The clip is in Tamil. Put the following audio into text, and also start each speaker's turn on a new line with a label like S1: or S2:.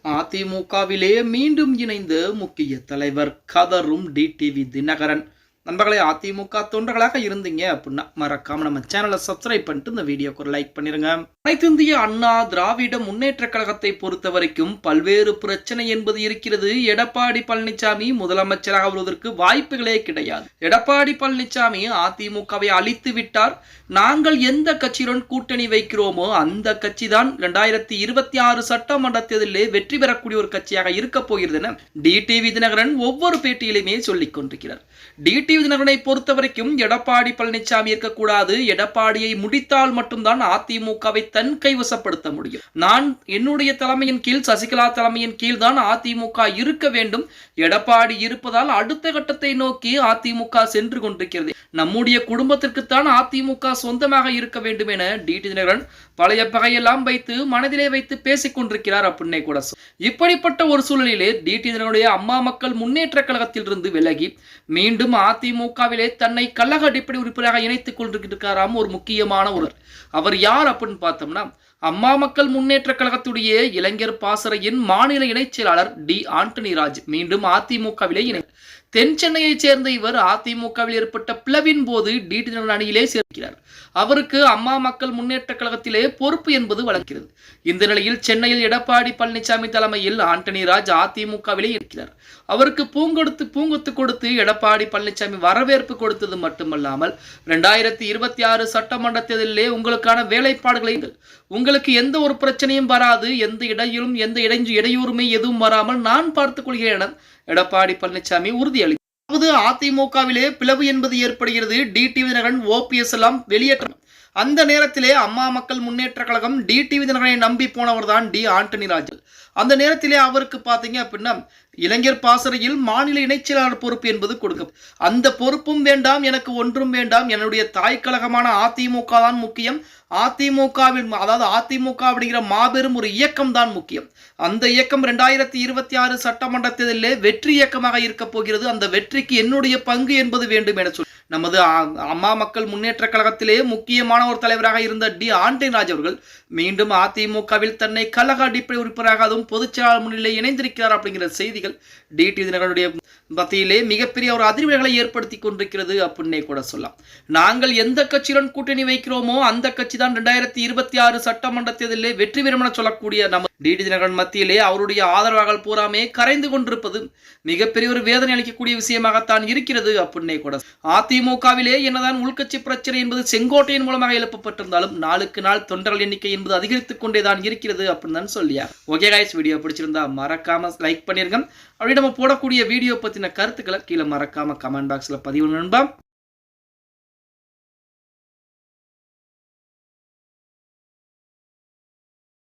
S1: அதிமுகவிலே மீண்டும் இணைந்த முக்கிய தலைவர் கதரும் டிடிவி தினகரன். நண்பர்களே, அதிமுக தொண்டர்களாக இருந்தீங்க அப்படின்னா மறக்காம நம்ம சேனலை சப்ஸ்கிரைப் பண்ணிட்டு இந்த வீடியோக்கு ஒரு லைக் பண்ணிருங்க. அனைத்து இந்திய அண்ணா திராவிட முன்னேற்ற கழகத்தை பொறுத்த வரைக்கும் பல்வேறு பிரச்சனை என்பது இருக்கிறது. எடப்பாடி பழனிசாமி முதலமைச்சராக வருவதற்கு வாய்ப்புகளே கிடையாது. எடப்பாடி பழனிசாமி அதிமுகவை அழித்து விட்டார். நாங்கள் எந்த கட்சியுடன் கூட்டணி வைக்கிறோமோ அந்த கட்சி தான் 2026 சட்டமன்ற தேர்தலிலே வெற்றி பெறக்கூடிய ஒரு கட்சியாக இருக்க போகிறது என டிடிவி தினகரன் ஒவ்வொரு பேட்டியிலுமே சொல்லிக் கொண்டிருக்கிறார். டிடிவி தினகரனை பொறுத்த வரைக்கும் எடப்பாடி பழனிசாமி இருக்கக்கூடாது. எடப்பாடியை முடித்தால் மட்டும்தான் அதிமுகவை தன் கைவசப்படுத்த முடியும். நான் என்னுடைய தலைமையின் கீழ், சசிகலா தலைமையின் கீழ் தான் அதிமுக இருக்க வேண்டும். எடப்பாடி இருப்பதால் அடுத்த கட்டத்தை நோக்கி அதிமுக சென்று கொண்டிருக்கிறது. நம்முடைய குடும்பத்திற்குத்தான் அதிமுக சொந்தமாக இருக்க வேண்டும் என டிடி தினகரன் பழைய பகையெல்லாம் வைத்து மனதிலே வைத்து பேசிக் கொண்டிருக்கிறார் அப்படின்னே கூட. இப்படிப்பட்ட ஒரு சூழலிலே டிடி தினகரனுடைய அம்மா மக்கள் முன்னேற்ற கழகத்தில் இருந்து விலகி மீண்டும் அதிமுகவிலே தன்னை கழக அடிப்படை உறுப்பினராக இணைத்துக் கொண்டிருக்கிறாராம் ஒரு முக்கியமான ஒருவர். அவர் யார் அப்படின்னு பார்த்தோம்னா, அம்மா மக்கள் முன்னேற்ற கழகத்துடைய இளைஞர் பாசறையின் மாநில இணைச் செயலாளர் டி ஆண்டனி ராஜ் மீண்டும் அதிமுகவிலே தென் சென்னையைச் சேர்ந்த இவர் அதிமுகவில் ஏற்பட்ட பிளவின் போது டிடி தினகரன் அணியிலே சேர்க்கிறார். அவருக்கு அம்மா மக்கள் முன்னேற்ற கழகத்திலே பொறுப்பு என்பது வழங்குகிறது. இந்த நிலையில் சென்னையில் எடப்பாடி பழனிசாமி தலைமையில் ஆண்டனி ராஜ் அதிமுகவிலே இருக்கிறார். அவருக்கு பூங்கொத்து கொடுத்து எடப்பாடி பழனிசாமி வரவேற்பு கொடுத்தது மட்டுமல்லாமல் 2026 சட்டமன்ற தேர்தலிலே உங்களுக்கான வேலைப்பாடுகளை உங்களுக்கு எந்த ஒரு பிரச்சனையும் வராது, எந்த இடையிலும் எந்த இடையூறுமே எதுவும் வராமல் நான் பார்த்துக் கொள்கிறேன் என எடப்பாடி பழனிசாமி உறுதியளித்தார். அதிமுகவிலே பிளவு என்பது ஏற்படுகிறது. டிடிவி தினகரன், ஓபிஎஸ் எல்லாம் வெளியேற்றம். அந்த நேரத்திலே அம்மா மக்கள் முன்னேற்ற கழகம் டிடிவி தினகரனை நம்பி போனவர் தான் டி ஆண்டனி ராஜ். அந்த நேரத்திலே அவருக்கு பார்த்தீங்க அப்படின்னா இளைஞர் பாசறையில் மாநில இணைச்செயலாளர் பொறுப்பு என்பது கொடுக்கும். அந்த பொறுப்பும் வேண்டாம், எனக்கு ஒன்றும் வேண்டாம், என்னுடைய தாய் கழகமான அதிமுக தான் முக்கியம். அதிமுகவில், அதாவது அதிமுக அப்படிங்கிற மாபெரும் ஒரு இயக்கம் தான் முக்கியம். அந்த இயக்கம் 2026 சட்டமன்ற தேர்தலிலே வெற்றி இயக்கமாக இருக்க போகிறது. அந்த வெற்றிக்கு என்னுடைய பங்கு என்பது வேண்டும் என சொல்லி நமது அம்மா மக்கள் முன்னேற்ற கழகத்திலே முக்கியமான ஒரு தலைவராக இருந்த டி ஆண்டனி ராஜ் அவர்கள் மீண்டும் அதிமுகவில் தன்னை கழக அடிப்படை உறுப்பினராக அதுவும் பொதுச் செயலாளர் முன்னிலை இணைந்திருக்கிறார் அப்படிங்கிற செய்திகள் டிடி தினகரனுடைய மத்தியிலே மிகப்பெரிய ஒரு அதிர்வுகளை ஏற்படுத்தி கொண்டிருக்கிறது அப்படின்னே கூட சொல்லலாம். நாங்கள் எந்த கட்சியுடன் கூட்டணி வைக்கிறோமோ அந்த கட்சி தான் 2026 சட்டமன்ற தேர்தலிலே வெற்றி பெறும் என சொல்லக்கூடிய நம்ம டிடி தினகரன் மத்தியிலே அவருடைய ஆதரவாளர்கள் பூராமே கரைந்து கொண்டிருப்பது மிகப்பெரிய ஒரு வேதனை அளிக்கக்கூடிய விஷயமாகத்தான் இருக்கிறது அப்படின்னே கூட. அதிமுகவிலே என்னதான் உள்கட்சி பிரச்சனை என்பது செங்கோட்டையின் மூலமாக எழுப்பப்பட்டிருந்தாலும் நாளுக்கு நாள் தொண்டர்கள் எண்ணிக்கை என்பது அதிகரித்துக் கொண்டேதான் இருக்கிறது அப்படின்னு தான் சொல்லியா. ஓகே गाइस, வீடியோ பிடிச்சிருந்தா மறக்காம லைக் பண்ணிருங்க. அப்படி நம்ம போடக்கூடிய வீடியோ பத்தின கருத்துக்களை கீழே மறக்காம கமெண்ட் பாக்ஸ்ல பதிவு நண்பா.